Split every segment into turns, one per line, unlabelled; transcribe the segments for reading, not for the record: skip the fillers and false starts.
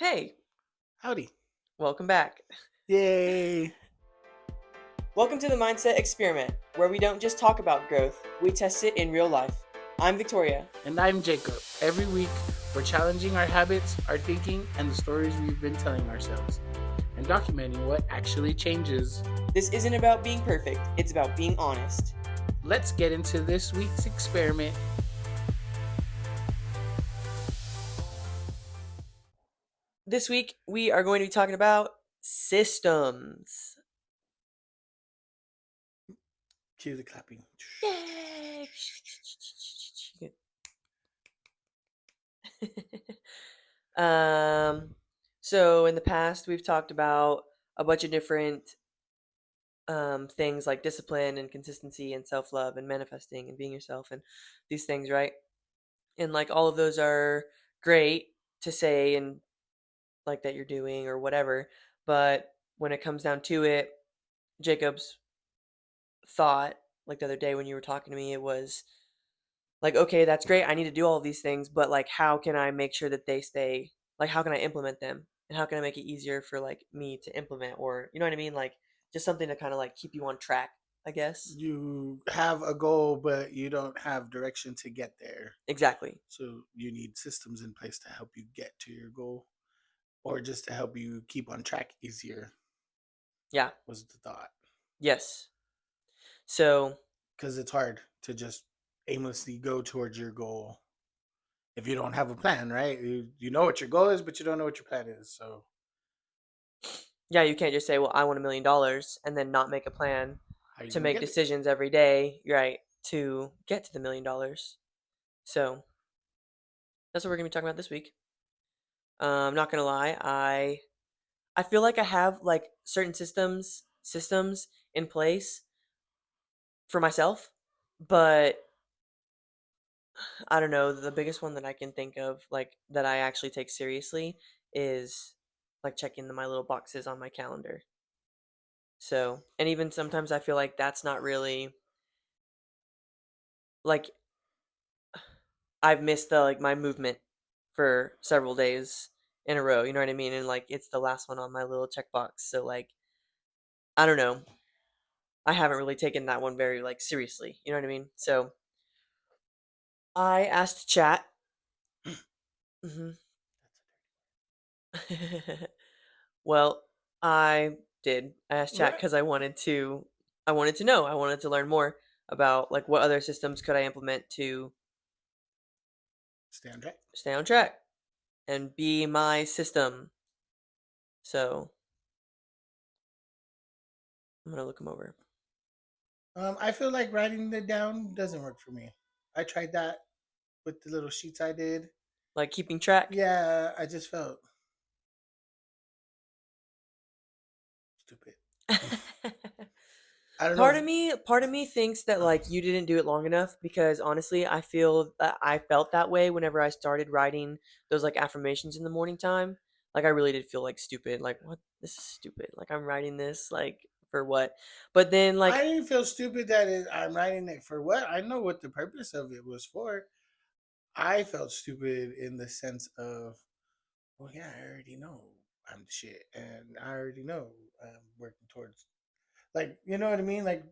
Hey,
Howdy.
welcome back.
Yay.
Welcome to the Mindset Experiment, where we don't just talk about growth, we test it in real life. I'm Victoria.
And I'm Jacob. Every week, we're challenging our habits, our thinking, and the stories we've been telling ourselves, and documenting what actually changes.
This isn't about being perfect, it's about being honest.
Let's get into this week's experiment.
This week, we are going to be talking about systems.
Cue the clapping.
Yay! um, so in the past, we've talked about a bunch of different things like discipline and consistency and self love and manifesting and being yourself and these things, right? And like all of those are great to say and like that you're doing or whatever. But when it comes down to it, Jacob's thought, like the other day when you were talking to me, it was like, okay, that's great. I need to do all of these things, but like, how can I make sure that they stay? Like, how can I implement them? And how can I make it easier for like me to implement? Or, you know what I mean? Like, just something to kind of like keep you on track, I guess.
You have a goal, but you don't have direction to get there.
Exactly.
So you need systems in place to help you get to your goal or just to help you keep on track easier,
Yeah.
was the thought.
Yes. So,
Because it's hard to just aimlessly go towards your goal if you don't have a plan, right? You know what your goal is, but you don't know what your plan is. So
yeah, you can't just say, well, I want $1 million and then not make a plan
how you
to
gonna
make
get it?
decisions every day, right, to get to the $1 million. So, that's what we're going to be talking about this week. I'm not going to lie, I feel like I have like certain systems in place for myself, but I don't know, the biggest one that I can think of like that I actually take seriously is like checking my little boxes on my calendar. So, and even sometimes I feel like that's not really like I've missed the like my movement for several days in a row, you know what I mean? And like it's the last one on my little checkbox. So like I don't know. I haven't really taken that one very like seriously, you know what I mean? So I asked chat. hmm well, I did. I asked chat
What?
because I wanted to know. I wanted to learn more about like what other systems could I implement to
Stay on track.
stay on track and be my system. So I'm gonna look them over.
I feel like writing it down doesn't work for me. I tried that with the little sheets I did.
Like keeping track.
Yeah, I just felt stupid. I don't know if
Part of me thinks that like you didn't do it long enough because honestly, I feel that I felt that way whenever I started writing those like affirmations in the morning time. Like I really did feel like stupid. Like what? This is stupid. Like I'm writing this like for what? But then
I
like
didn't feel stupid that I'm writing it for what. I know what the purpose of it was for. I felt stupid in the sense of, well, yeah, I already know I'm the shit, and I already know I'm working towards, like, you know what I mean, like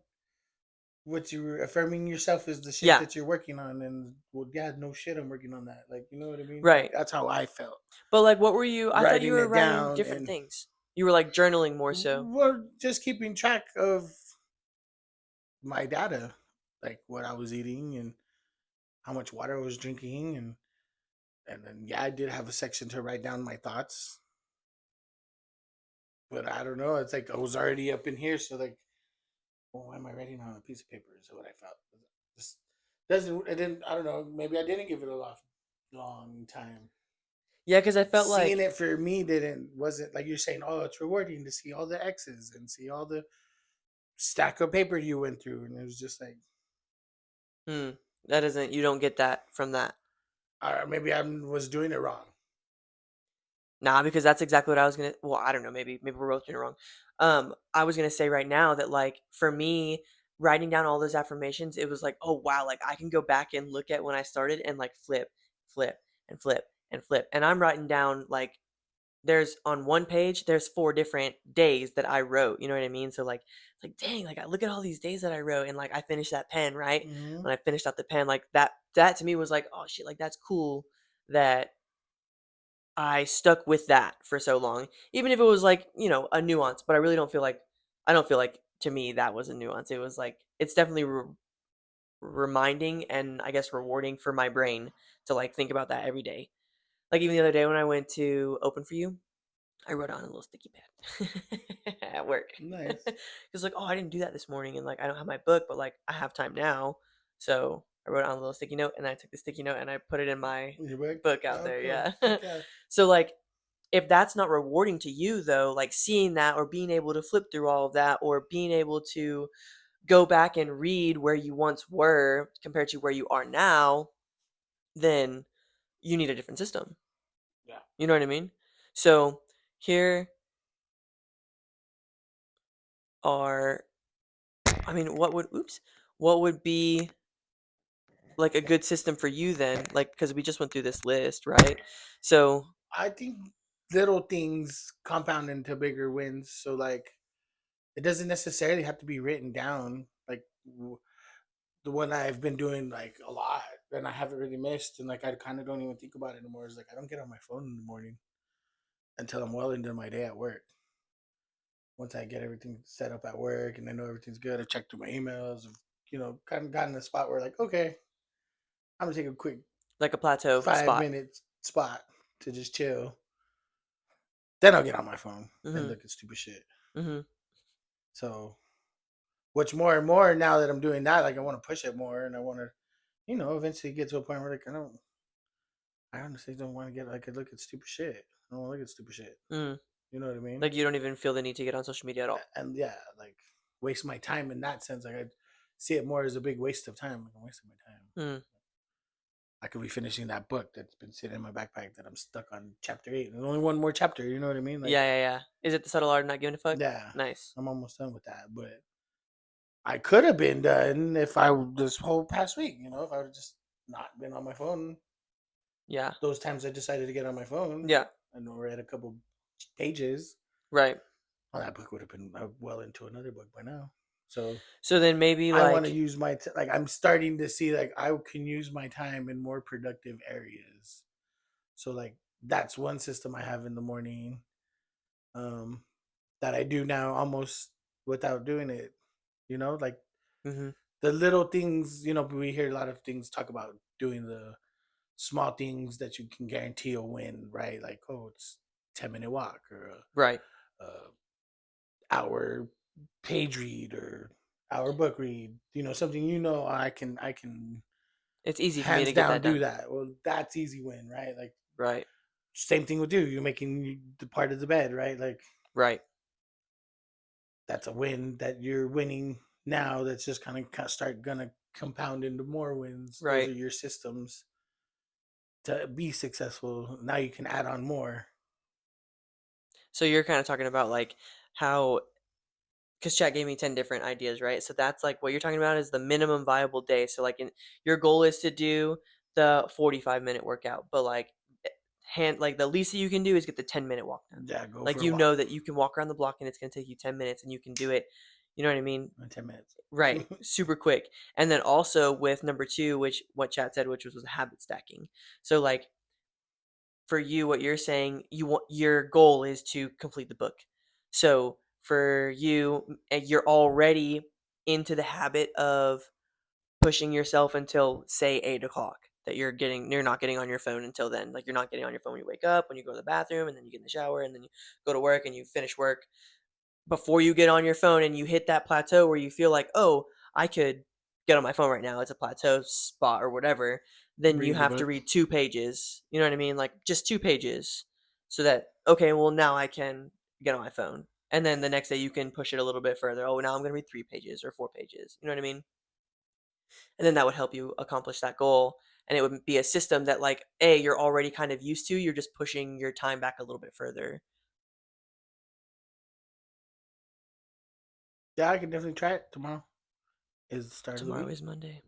what you're affirming yourself is the shit
yeah,
that you're working on, and well, yeah, no shit, I'm working on that. Like, you know what I mean? Like
right.
that's how I felt
But like what were you? I thought you
writing
were
it
writing
down,
different
and
things. You were like journaling more so.
we're just keeping track of my data, like what I was eating and how much water I was drinking, and then yeah, I did have a section to write down my thoughts, but I don't know. It's like I was already up in here, so like, well, why am I writing on a piece of paper? Is what I felt. Just doesn't. I didn't. I don't know. Maybe I didn't give it a long time.
Yeah, because I felt
Seeing
like
it for me didn't wasn't like you're saying. Oh, it's rewarding to see all the X's and see all the stack of paper you went through, and it was just like,
hmm, that isn't. You don't get that from that.
maybe I was doing it wrong.
Nah, because that's exactly what I was gonna. Well, I don't know. Maybe we're both doing it wrong. I was gonna say right now that like for me, writing down all those affirmations, it was like, oh wow, like I can go back and look at when I started and like flip, flip, and flip and flip, and I'm writing down like there's on one page, there's 4 different days that I wrote, you know what I mean? So, like, it's like, "Dang, like, I look at all these days that I wrote," and, like, I finished that pen, right?
Mhm.
When I finished out the pen, like, that to me was like, "Oh, shit, like, that's cool that I stuck with that for so long." Even if it was, like, a nuance, but I really don't feel like to me that was a nuance. It was like it's definitely reminding and I guess rewarding for my brain to, like, think about that every day. Like, even the other day when I went to open for you, I wrote on a little sticky pad at work.
Nice.
Cause like, "Oh, I didn't do that this morning, and, like, I don't have my book, but, like, I have time now." So, I wrote it on a little sticky note, and I took the sticky note and I put it in my
Your book?
book out
Oh,
there,
cool.
yeah.
Heck yeah.
So, like, if that's not rewarding to you, though, like, seeing that or being able to flip through all of that or being able to go back and read where you once were compared to where you are now, then you need a different system.
Yeah.
You know what I mean? So, here are I mean, what would be like a good system for you then? Like, because we just went through this list, right? So,
I think little things compound into bigger wins. So like it doesn't necessarily have to be written down. Like the one I've been doing like a lot and I haven't really missed and like I kind of don't even think about it anymore is like I don't get on my phone in the morning until I'm well into my day at work. Once I get everything set up at work and I know everything's good, I check through my emails. Kind of gotten in a spot where like, okay, I'm gonna take a quick
like a plateau
5
spot.
minute spot to just chill. Then I'll get on my phone and
Mhm.
look at stupid shit.
Mhm.
So, which more and more now that I'm doing that, like I want to push it more and I want to, eventually get to a point where like I honestly don't want to get like a look at stupid shit. I don't want to look at stupid shit.
Mm.
You know what I mean?
Like you don't even feel the need to get on social media at all.
And yeah, like waste my time in that sense. Like I see it more as a big waste of time. Like I'm wasting my time.
Mm.
I could be finishing that book that's been sitting in my backpack that I'm stuck on chapter 8. There's only one more chapter. You know what I mean? Like,
Yeah, yeah, yeah. Is it the subtle art of not giving a fuck?
yeah,
Nice.
I'm almost done with that. But I could have been done if I this whole past week. If I would have just not been on my phone.
Yeah.
Those times I decided to get on my phone,
Yeah.
I know read a couple pages.
Right.
Well, that book would have been well into another book by now. So
So then maybe
I want to
like
use like I'm starting to see like I can use my time in more productive areas. So like that's one system I have in the morning um that I do now almost without doing it. Like
mhm.
the little things, we hear a lot of things talk about doing the small things that you can guarantee a win, right? Like, oh, it's 10-minute walk or
Right.
a hour page read or hour book read, something I can
It's easy for me
hands
to get
down
that
do
done.
that. Well, that's easy win, right? Like
Right.
same thing with you. You're making the part of the bed, right? Like
Right.
that's a win that you're winning now. That's just kind of start gonna compound into more wins. Those
Right.
are your systems to be successful. Now you can add on more.
So you're kind of talking about like how because chat gave me 10 different ideas, right? So that's like what you're talking about is the minimum viable day. So like your goal is to do the 45-minute workout, but like like the least that you can do is get the 10-minute walk done.
Yeah, go
Like
for a
you
walk
know that you can walk around the block and it's going to take you 10 minutes and you can do it. You know what I mean?
in 10 minutes.
Right. Super quick. And then also with number 2, which what chat said, which was habit stacking. So like for you, what you're saying, your goal is to complete the book. So for you, you're already into the habit of pushing yourself until say 8 o'clock. That you're not getting on your phone until then. Like you're not getting on your phone when you wake up, when you go to the bathroom, and then you get in the shower, and then you go to work and you finish work before you get on your phone and you hit that plateau where you feel like, oh, I could get on my phone right now. It's a plateau spot or whatever. Then you
Read the
have to
book.
read 2 pages. You know what I mean? Like just 2 pages so that, okay, well, now I can get on my phone. And then the next day you can push it a little bit further. Oh, now I'm going to read 3 pages or 4 pages. You know what I mean? And then that would help you accomplish that goal. And it would be a system that, like, A, you're already kind of used to. You're just pushing your time back a little bit further.
Yeah, I can definitely try it tomorrow. Is the start of the
Tomorrow
week.
is Monday.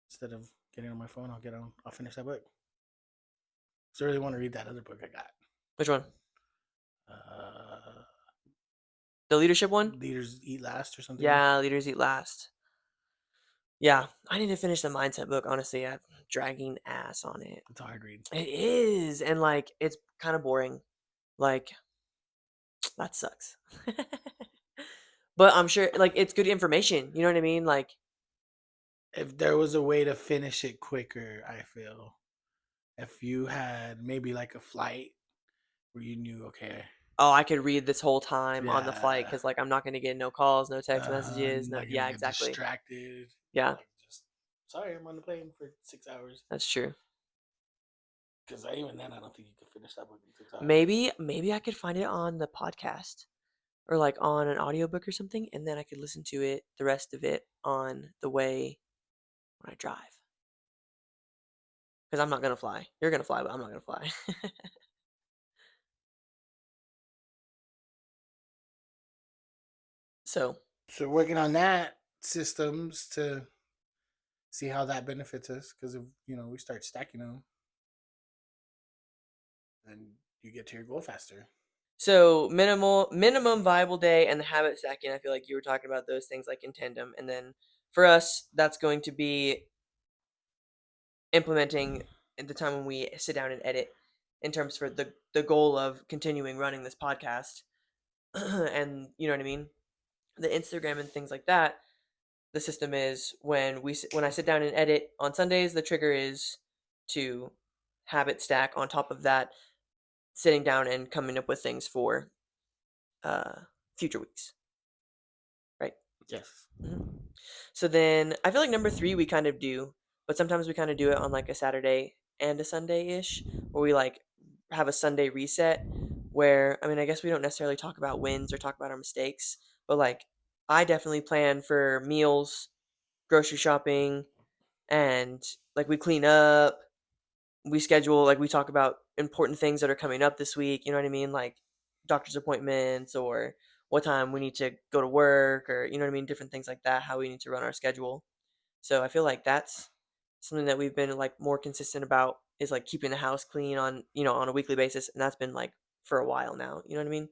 Instead of getting on my phone, I'll finish that book. So I really want to read that other book I got.
Which one? The leadership one?
Leaders eat last or something.
Yeah, leaders eat last. Yeah, I need to finish the mindset book. Honestly, I'm dragging ass on it.
It's a hard read.
It is, and like it's kind of boring. Like that sucks. But I'm sure, like, it's good information. You know what I mean? Like,
If there was a way to finish it quicker, I feel if you had maybe like a flight where you knew, okay,
oh, I could read this whole time on the flight
yeah,
because, like, I'm not going to get no calls, no text messages, no.
not gonna
Yeah,
get
exactly.
distracted.
Yeah,
Like, just sorry, I'm on the plane for 6 hours.
that's true.
Because even then, I don't think you could finish that book in 6 hours.
Maybe I could find it on the podcast or like on an audiobook or something, and then I could listen to it, the rest of it, on the way when I drive. Because I'm not gonna fly. You're gonna fly, but I'm not gonna fly. So,
So working on that systems to see how that benefits us. Because if we start stacking them, then you get to your goal faster.
so minimum viable day and the habit stacking. I feel like you were talking about those things like in tandem, and then for us, that's going to be implementing at the time when we sit down and edit, in terms for the goal of continuing running this podcast, and you know what I mean, the Instagram and things like that. The system is when I sit down and edit on Sundays, the trigger is to habit stack on top of that, sitting down and coming up with things for uh, future weeks, right?
Yes.
Mhm. So then I feel like number three we kind of do, but sometimes we kind of do it on like a Saturday and a Sunday ish, where we like have a Sunday reset. Where I mean, I guess we don't necessarily talk about wins or talk about our mistakes, but like I definitely plan for meals, grocery shopping, and like we clean up, we schedule, like we talk about important things that are coming up this week, you know what I mean? Like doctor's appointments or what time we need to go to work, or you know what I mean, different things like that, how we need to run our schedule. So I feel like that's something that we've been like more consistent about, is like keeping the house clean on, on a weekly basis, and that's been like for a while now, you know what I mean?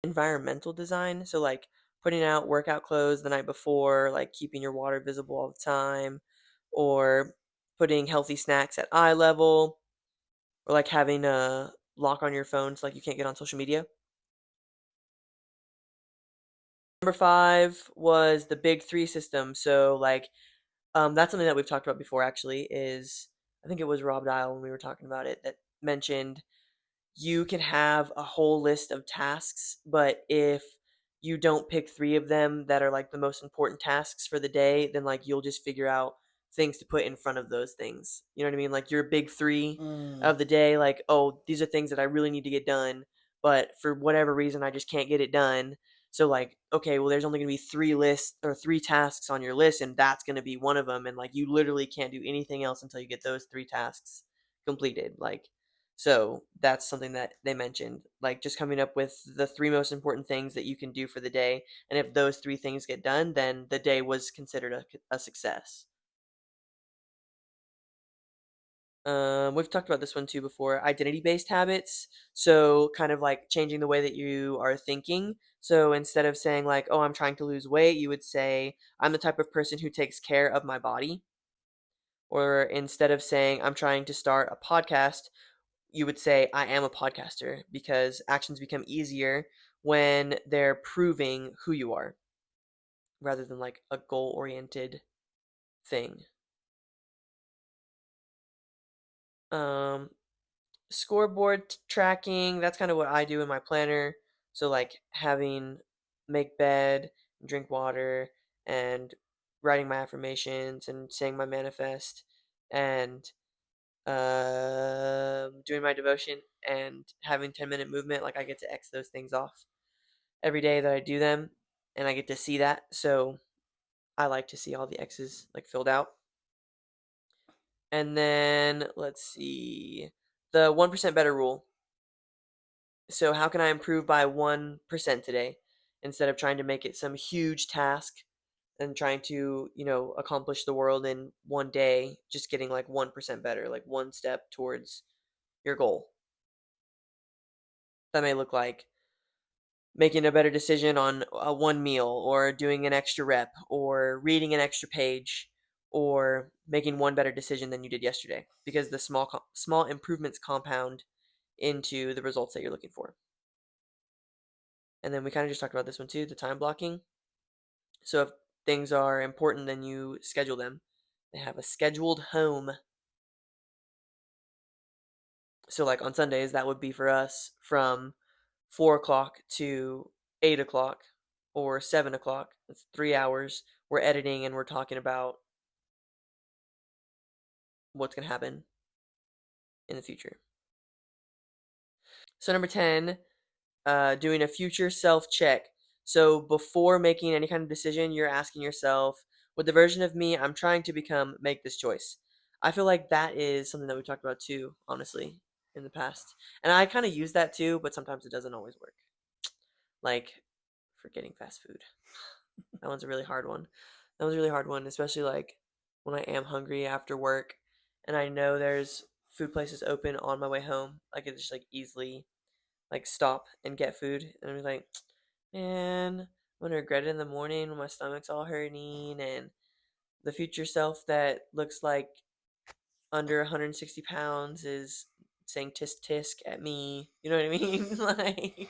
Environmental design, so like putting out workout clothes the night before, like keeping your water visible all the time, or putting healthy snacks at eye level, or like having a lock on your phone so like you can't get on social media. Number five was the big three system. So like that's something that we've talked about before actually, is I think it was Rob Dial when we were talking about it that mentioned you can have a whole list of tasks, but if you don't pick three of them that are like the most important tasks for the day, then like you'll just figure out things to put in front of those things. You know what I mean? Like your big three
Mm.
of the day, like, oh, these are things that I really need to get done, but for whatever reason, I just can't get it done. So, like, okay, well, there's only going to be three lists or three tasks on your list, and that's going to be one of them. And like, you literally can't do anything else until you get those three tasks completed. Like, so that's something that they mentioned, like just coming up with the three most important things that you can do for the day. And if those three things get done, then the day was considered a success. We've talked about this one too before, identity based habits. So, kind of like changing the way that you are thinking. So, instead of saying, like, oh, I'm trying to lose weight, you would say, I'm the type of person who takes care of my body. Or instead of saying, I'm trying to start a podcast, you would say, I am a podcaster, because actions become easier when they're proving who you are rather than like a goal oriented thing. Um, Scoreboard tracking, that's kind of what I do in my planner. So, like having make bed, drink water, and writing my affirmations and saying my manifest, and doing my devotion and having 10-minute movement. Like I get to X those things off every day that I do them, and I get to see that. So I like to see all the X's like filled out. And then let's see, the 1% better rule. So how can I improve by 1% today, instead of trying to make it some huge task and trying to, accomplish the world in one day, just getting like 1% better, like one step towards your goal. That may look like making a better decision on one meal, or doing an extra rep, or reading an extra page, or making one better decision than you did yesterday, because the small improvements compound into the results that you're looking for. And then we kind of just talked about this one too, the time blocking. So if things are important, then you schedule them. They have a scheduled home. So like on Sundays, that would be for us from 4 o'clock to 8 o'clock, or 7 o'clock. That's 3 hours. We're editing and we're talking about what's gonna happen in the future. So number 10, doing a future self check. So before making any kind of decision, you're asking yourself, would the version of me I'm trying to become make this choice? I feel like that is something that we talked about too, honestly, in the past. And I kind of use that too, but sometimes it doesn't always work. Like for getting fast food. That one's a really hard one. That was a really hard one, especially like when I am hungry after work and I know there's food places open on my way home. I could just like easily like stop and get food, and I'm like, man, I'm gonna regret it in the morning when my stomach's all hurting, and the future self that looks like under 160 pounds is saying tisk tisk at me. You know what I mean? Like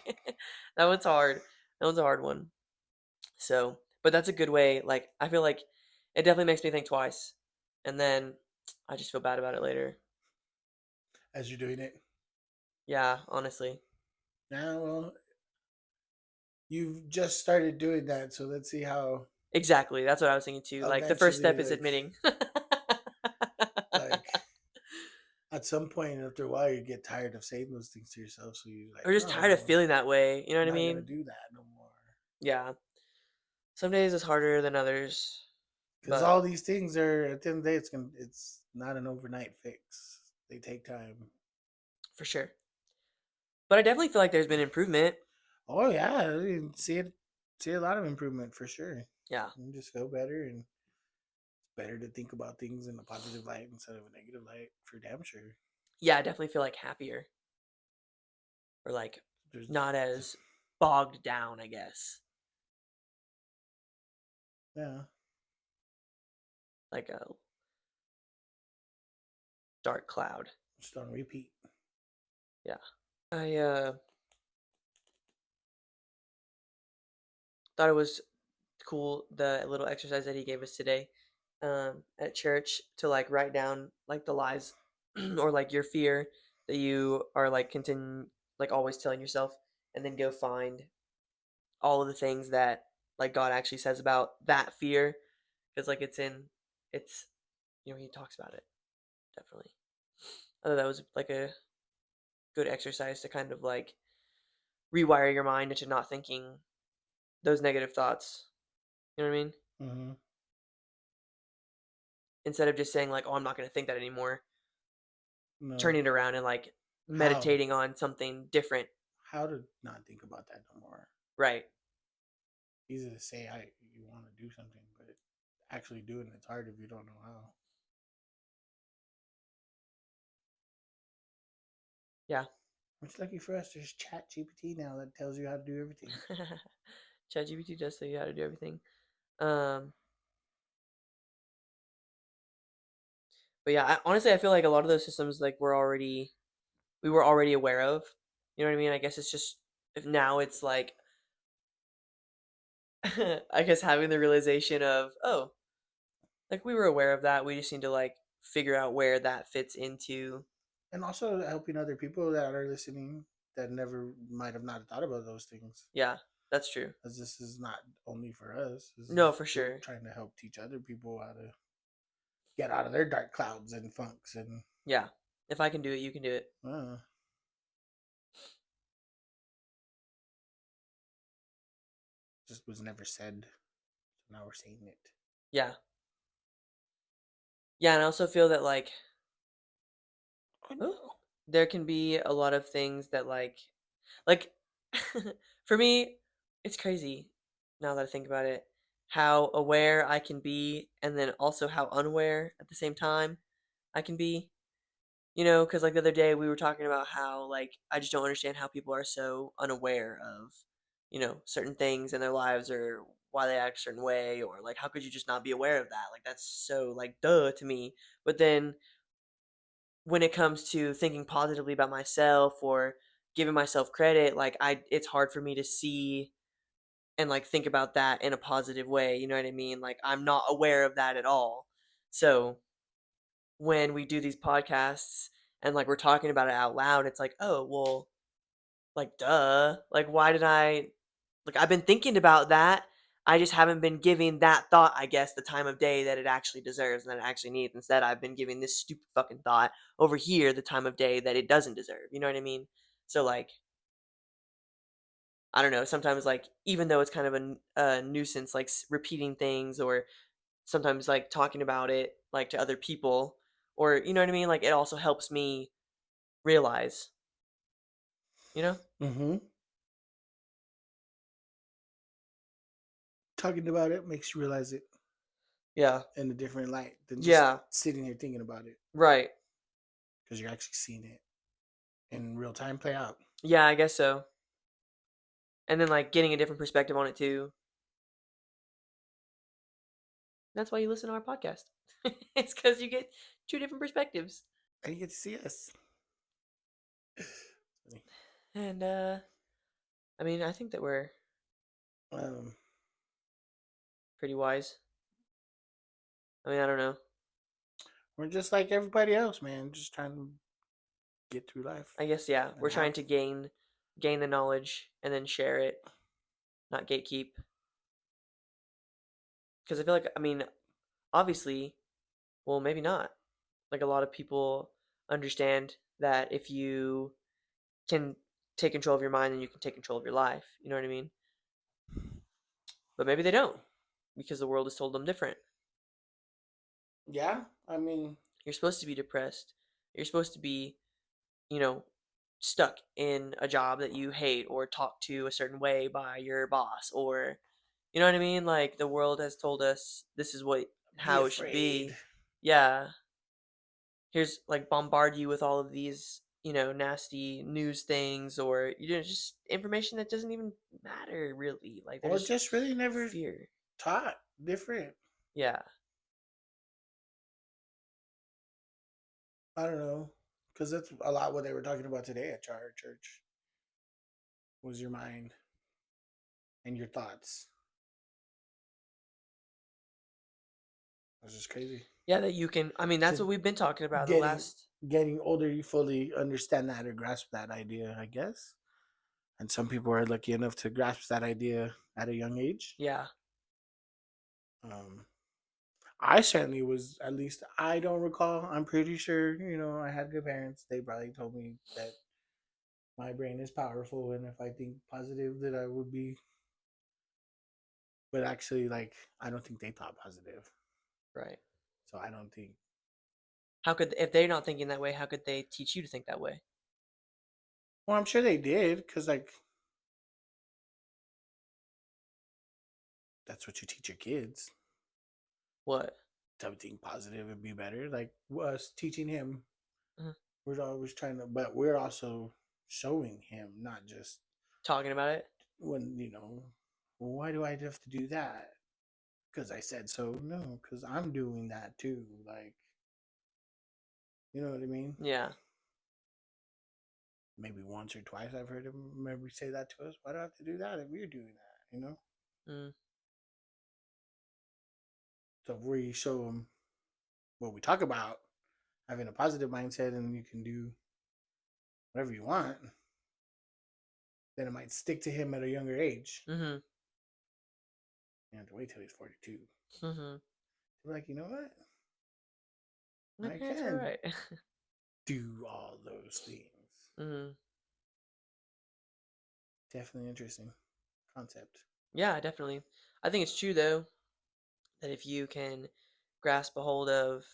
that one's hard. That one's a hard one. So, but that's a good way. Like I feel like it definitely makes me think twice, and then I just feel bad about it later.
as you're doing it.
Yeah, honestly.
Yeah, well, you've just started doing that, so let's see how
Exactly. That's what I was thinking too. Like the first
eventually,
step is admitting.
like at some point after a while, you get tired of saying those things to yourself. So you're like,
Or just tired of
no,
feeling that way. You know
I'm
what I
not gonna
mean?
do that no more.
Yeah. Some days it's harder than others,
Because
but
all these things are at the end of the day, it's not an overnight fix. They take time.
for sure. But I definitely feel like there's been improvement.
Oh yeah, I mean, see a lot of improvement for sure.
Yeah.
You just feel better, and it's better to think about things in a positive light instead of a negative light for damn sure.
Yeah, I definitely feel like happier, or like
There's,
not as bogged down, I guess.
yeah,
Like a dark cloud.
just on repeat.
Yeah. I thought it was cool the little exercise that he gave us today at church to like write down like the lies or like your fear that you are like continue like always telling yourself, and then go find all of the things that like God actually says about that fear, because like it's he talks about it definitely. I thought that was like a good exercise to kind of like rewire your mind into not thinking those negative thoughts. You know what I mean?
Mm-hmm.
Instead of just saying like, "Oh, I'm not going to think that anymore."
No,
Turning it around and like
how
meditating on something different.
how to not think about that no more.
Right.
Easy to say I you want to do something, but actually doing it's hard if you don't know how.
Yeah.
It's lucky for us. There's Chat GPT now that tells you how to do everything.
ChatGPT does tell you how to do everything. Um, but yeah, honestly, I feel like a lot of those systems like we were already aware of. You know what I mean? I guess it's just if now it's like I guess having the realization of, oh, like we were aware of that. We just need to like figure out where that fits into.
And also helping other people that are listening that never might have not thought about those things.
Yeah, that's true.
As this is not only for us. This
No,
is
for sure.
trying to help teach other people how to get out of their dark clouds and funks and
Yeah. If I can do it, you can do it.
uh, just was never said. So now we're saying it.
Yeah. Yeah, and I also feel that like
Oh
oh,
no.
there can be a lot of things that like for me, it's crazy now that I think about it, how aware I can be and then also how unaware at the same time I can be. Because like the other day we were talking about how like I just don't understand how people are so unaware of certain things in their lives or why they act a certain way, or like how could you just not be aware of that? Like that's so like duh to me. But then when it comes to thinking positively about myself or giving myself credit, like it's hard for me to see and like think about that in a positive way, you know what I mean? Like I'm not aware of that at all. So when we do these podcasts and like we're talking about it out loud, it's like, oh, well, like duh. Like why did I like I've been thinking about that. I just haven't been giving that thought, I guess, the time of day that it actually deserves and that it actually needs. Instead, I've been giving this stupid fucking thought over here the time of day that it doesn't deserve. You know what I mean? So like I don't know. Sometimes like even though it's kind of a nuisance, like repeating things or sometimes like talking about it like to other people or you know what I mean? Like it also helps me realize, you know?
Mm-hmm. Talking about it makes you realize it
Yeah.
in a different light than just
Yeah.
sitting here thinking about it,
Right.
because you're actually seeing it in real time play out.
Yeah, I guess so. And then like getting a different perspective on it too. That's why you listen to our podcast. It's because you get two different perspectives.
And you get to see us.
And I mean, I think that we're
Um,
pretty wise. I mean, I don't know.
we're just like everybody else, man. Just trying to get through life
I guess yeah,
and
we're trying
have.
to gain the knowledge and then share it, not gatekeep. Because I feel like I mean, obviously, well, maybe not. Like a lot of people understand that if you can take control of your mind, then you can take control of your life. You know what I mean? But maybe they don't because the world has told them different.
Yeah, I mean,
You're supposed to be depressed. You're supposed to be, you know, stuck in a job that you hate or talked to a certain way by your boss or you know what I mean? Like the world has told us this is what
be
how it should
afraid.
be. Yeah. Here's like bombard you with all of these, nasty news things or just information that doesn't even matter really. Like they're
Or
just
just really never
fear.
taught different.
Yeah.
I don't know. Because that's a lot what they were talking about today at our church was your mind and your thoughts. That's just crazy.
Yeah, that you can I mean that's
To
what we've been talking about the
getting
last
getting older, you fully understand that or grasp that idea, I guess. And some people are lucky enough to grasp that idea at a young age.
yeah.
Um, I certainly was. At least I don't recall. I'm pretty sure. I had good parents. They probably told me that my brain is powerful, and if I think positive, that I would be. But actually, like, I don't think they thought positive.
Right.
So I don't think.
How could if they're not thinking that way, how could they teach you to think that way?
Well, I'm sure they did, because like that's what you teach your kids.
What?
To think positive and be better. Like us teaching him,
Uh,
we're always trying to, but we're also showing him, not just
Talking about it?
when well, why do I have to do that? Because I said so. No, because I'm doing that too. Like, you know what I mean?
Yeah.
Maybe once or twice I've heard him maybe say that to us. Why do I have to do that if we're doing that?
Mm,
So if we show him what we talk about, having a positive mindset, and you can do whatever you want, then it might stick to him at a younger age.
mhm.
You have to wait till he's 42.
Mhm.
You're like, you know what?
My
I
parents were
can
right.
do all those things.
Mhm.
Definitely interesting concept.
Yeah, definitely. I think it's true though that if you can grasp a hold of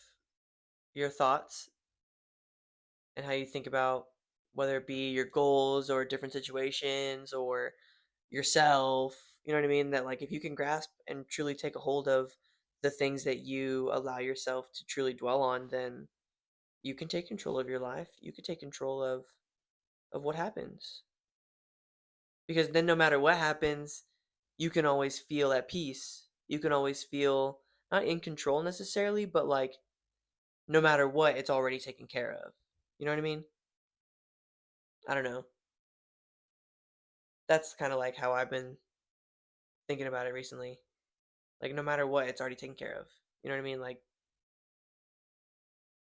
your thoughts and how you think about whether it be your goals or different situations or yourself, you know what I mean? That like if you can grasp and truly take a hold of the things that you allow yourself to truly dwell on, then you can take control of your life. You can take control of what happens. Because then no matter what happens, you can always feel at peace. You can always feel not in control necessarily, but like no matter what, it's already taken care of. You know what I mean? I don't know. That's kind of like how I've been thinking about it recently. Like no matter what, it's already taken care of. You know what I mean? Like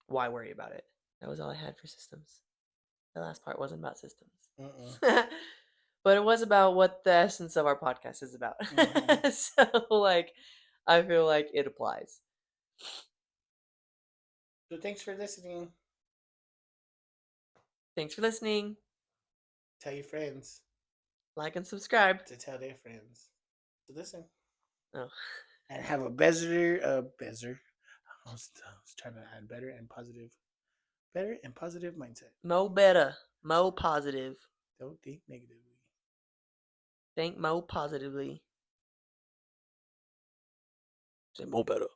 why worry about it? That was all I had for systems. The last part wasn't about systems.
Uh-uh.
But it was about what the essence of our podcast is about.
Mhm.
So like I feel like it applies.
So thanks for listening.
Thanks for listening.
Tell your friends
Like and subscribe.
to tell their friends to listen
Oh.
and have a better. I was trying to add better and positive mindset.
Mo better. Mo positive.
Don't think negatively.
Think mo positively. Say mo better.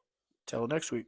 Till next week.